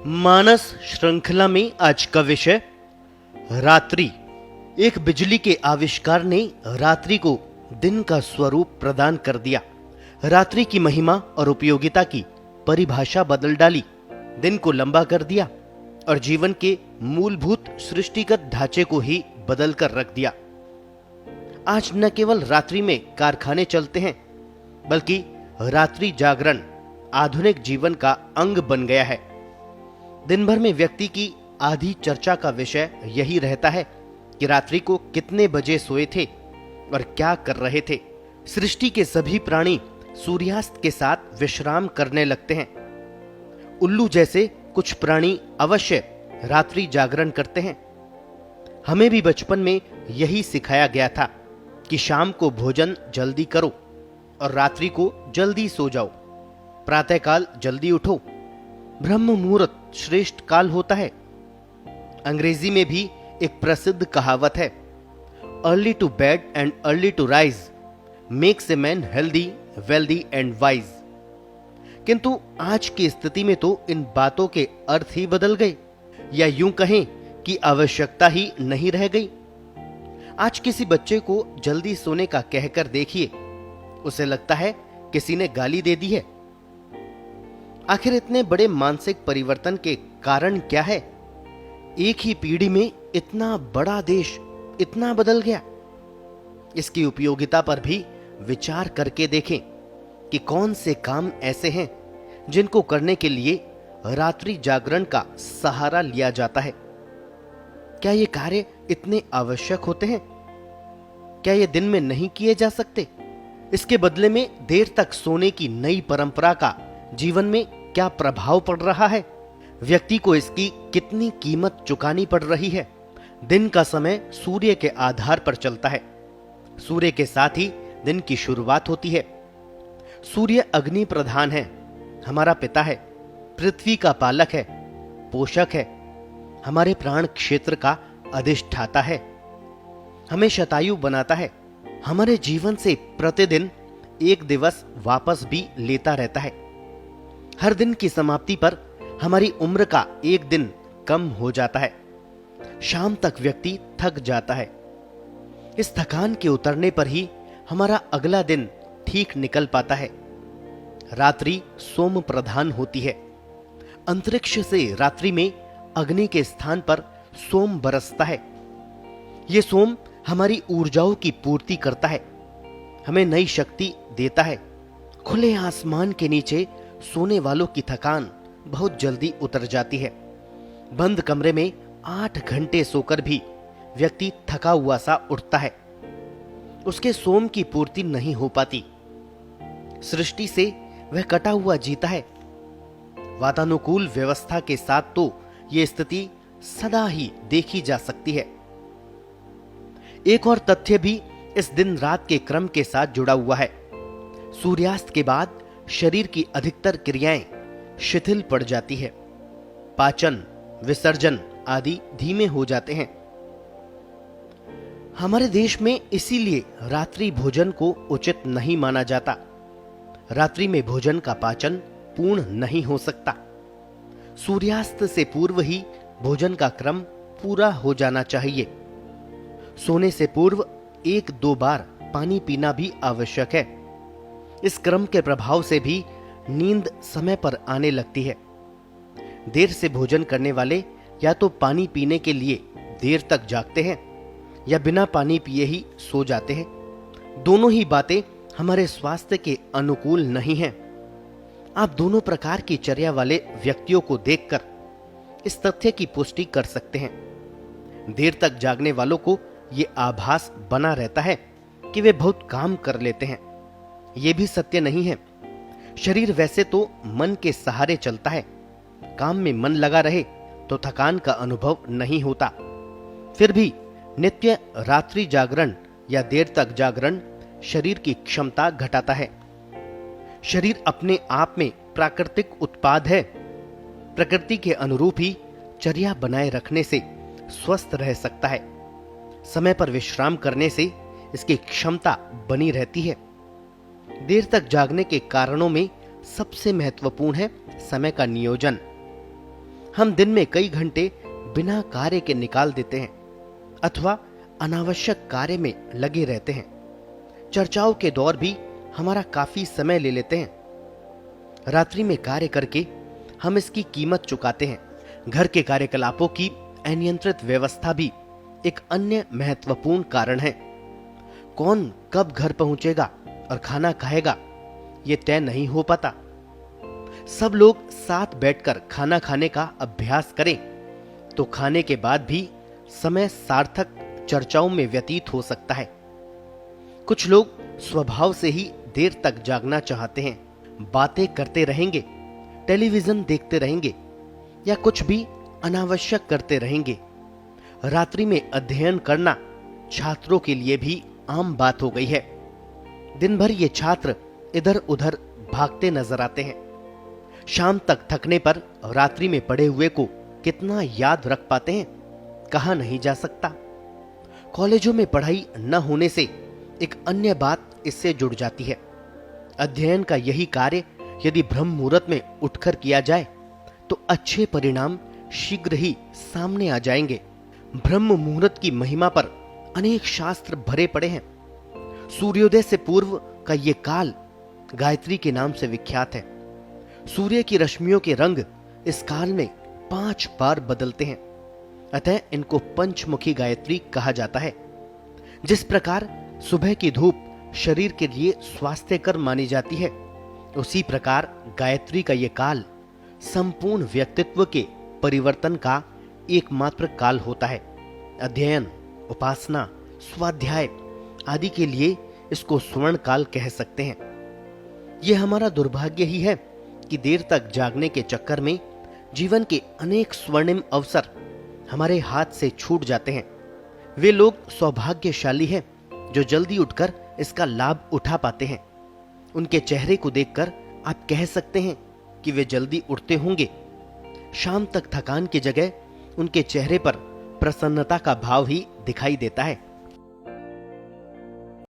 मानस श्रृंखला में आज का विषय रात्रि। एक बिजली के आविष्कार ने रात्रि को दिन का स्वरूप प्रदान कर दिया। रात्रि की महिमा और उपयोगिता की परिभाषा बदल डाली, दिन को लंबा कर दिया और जीवन के मूलभूत सृष्टिगत ढांचे को ही बदल कर रख दिया। आज न केवल रात्रि में कारखाने चलते हैं, बल्कि रात्रि जागरण आधुनिक जीवन का अंग बन गया है। दिन भर में व्यक्ति की आधी चर्चा का विषय यही रहता है कि रात्रि को कितने बजे सोए थे और क्या कर रहे थे। सृष्टि के सभी प्राणी सूर्यास्त के साथ विश्राम करने लगते हैं। उल्लू जैसे कुछ प्राणी अवश्य रात्रि जागरण करते हैं। हमें भी बचपन में यही सिखाया गया था कि शाम को भोजन जल्दी करो और रात्रि को जल्दी सो जाओ। प्रातःकाल जल्दी उठो, ब्रह्म मुहूर्त श्रेष्ठ काल होता है। अंग्रेजी में भी एक प्रसिद्ध कहावत है, early to bed and early to rise makes a man healthy, wealthy and wise. किंतु आज की स्थिति में तो इन बातों के अर्थ ही बदल गए, या यूं कहें कि आवश्यकता ही नहीं रह गई। आज किसी बच्चे को जल्दी सोने का कहकर देखिए, उसे लगता है किसी ने गाली दे दी है। आखिर इतने बड़े मानसिक परिवर्तन के कारण क्या है? एक ही पीढ़ी में इतना बड़ा देश इतना बदल गया। इसकी उपयोगिता पर भी विचार करके देखें कि कौन से काम ऐसे हैं जिनको करने के लिए रात्रि जागरण का सहारा लिया जाता है। क्या ये कार्य इतने आवश्यक होते हैं? क्या ये दिन में नहीं किए जा सकते? इसके बदले में देर तक सोने की नई परंपरा का जीवन में क्या प्रभाव पड़ रहा है? व्यक्ति को इसकी कितनी कीमत चुकानी पड़ रही है? दिन का समय सूर्य के आधार पर चलता है। सूर्य के साथ ही दिन की शुरुआत होती है। सूर्य अग्नि प्रधान है, हमारा पिता है, पृथ्वी का पालक है, पोषक है, हमारे प्राण क्षेत्र का अधिष्ठाता है, हमें शतायु बनाता है, हमारे जीवन से प्रतिदिन एक दिवस वापस भी लेता रहता है। हर दिन की समाप्ति पर हमारी उम्र का एक दिन कम हो जाता है। शाम तक व्यक्ति थक जाता है। इस थकान के उतरने पर ही हमारा अगला दिन ठीक निकल पाता है। रात्रि सोम प्रधान होती है। अंतरिक्ष से रात्रि में अग्नि के स्थान पर सोम बरसता है। यह सोम हमारी ऊर्जाओं की पूर्ति करता है, हमें नई शक्ति देता है। खुले आसमान के नीचे सोने वालों की थकान बहुत जल्दी उतर जाती है। बंद कमरे में 8 घंटे सोकर भी व्यक्ति थका हुआ सा उठता है। उसके सोम की पूर्ति नहीं हो पाती। सृष्टि से वह कटा हुआ जीता है। वातानुकूल व्यवस्था के साथ तो यह स्थिति सदा ही देखी जा सकती है। एक और तथ्य भी इस दिन रात के क्रम के साथ जुड़ा हुआ है। सूर्यास्त के बाद शरीर की अधिकतर क्रियाएं शिथिल पड़ जाती है। पाचन, विसर्जन आदि धीमे हो जाते हैं। हमारे देश में इसीलिए रात्रि भोजन को उचित नहीं माना जाता। रात्रि में भोजन का पाचन पूर्ण नहीं हो सकता। सूर्यास्त से पूर्व ही भोजन का क्रम पूरा हो जाना चाहिए। सोने से पूर्व 1-2 बार पानी पीना भी आवश्यक है। इस क्रम के प्रभाव से भी नींद समय पर आने लगती है। देर से भोजन करने वाले या तो पानी पीने के लिए देर तक जागते हैं या बिना पानी पिए ही सो जाते हैं। दोनों ही बातें हमारे स्वास्थ्य के अनुकूल नहीं हैं। आप दोनों प्रकार की चर्या वाले व्यक्तियों को देखकर इस तथ्य की पुष्टि कर सकते हैं। देर तक जागने वालों को यह आभास बना रहता है कि वे बहुत काम कर लेते हैं। यह भी सत्य नहीं है। शरीर वैसे तो मन के सहारे चलता है। काम में मन लगा रहे तो थकान का अनुभव नहीं होता। फिर भी नित्य रात्रि जागरण या देर तक जागरण शरीर की क्षमता घटाता है। शरीर अपने आप में प्राकृतिक उत्पाद है। प्रकृति के अनुरूप ही चर्या बनाए रखने से स्वस्थ रह सकता है। समय पर विश्राम करने से इसकी क्षमता बनी रहती है। देर तक जागने के कारणों में सबसे महत्वपूर्ण है समय का नियोजन। हम दिन में कई घंटे बिना कार्य के निकाल देते हैं अथवा अनावश्यक कार्य में लगे रहते हैं। चर्चाओं के दौर भी हमारा काफी समय ले लेते हैं। रात्रि में कार्य करके हम इसकी कीमत चुकाते हैं। घर के कार्यकलापों की अनियंत्रित व्यवस्था भी एक अन्य महत्वपूर्ण कारण है। कौन कब घर पहुंचेगा और खाना खाएगा, यह तय नहीं हो पाता। सब लोग साथ बैठकर खाना खाने का अभ्यास करें तो खाने के बाद भी समय सार्थक चर्चाओं में व्यतीत हो सकता है। कुछ लोग स्वभाव से ही देर तक जागना चाहते हैं, बातें करते रहेंगे, टेलीविजन देखते रहेंगे या कुछ भी अनावश्यक करते रहेंगे। रात्रि में अध्ययन करना छात्रों के लिए भी आम बात हो गई है। दिन भर ये छात्र इधर उधर भागते नजर आते हैं। शाम तक थकने पर रात्रि में पढ़े हुए को कितना याद रख पाते हैं, कहा नहीं जा सकता। कॉलेजों में पढ़ाई न होने से एक अन्य बात इससे जुड़ जाती है। अध्ययन का यही कार्य यदि ब्रह्म मुहूर्त में उठकर किया जाए तो अच्छे परिणाम शीघ्र ही सामने आ जाएंगे। ब्रह्म मुहूर्त की महिमा पर अनेक शास्त्र भरे पड़े हैं। सूर्योदय से पूर्व का ये काल गायत्री के नाम से विख्यात है। सूर्य की रश्मियों के रंग इस काल में 5 बार बदलते हैं, अतः इनको पंचमुखी गायत्री कहा जाता है। जिस प्रकार सुबह की धूप शरीर के लिए स्वास्थ्यकर मानी जाती है, उसी प्रकार गायत्री का यह काल संपूर्ण व्यक्तित्व के परिवर्तन का एकमात्र काल होता है। अध्ययन, उपासना, स्वाध्याय आदि के लिए इसको स्वर्ण काल कह सकते हैं। यह हमारा दुर्भाग्य ही है कि देर तक जागने के चक्कर में जीवन के अनेक स्वर्णिम अवसर हमारे हाथ से छूट जाते हैं। वे लोग सौभाग्यशाली हैं जो जल्दी उठकर इसका लाभ उठा पाते हैं। उनके चेहरे को देखकर आप कह सकते हैं कि वे जल्दी उठते होंगे। शाम तक थकान की जगह उनके चेहरे पर प्रसन्नता का भाव ही दिखाई देता है।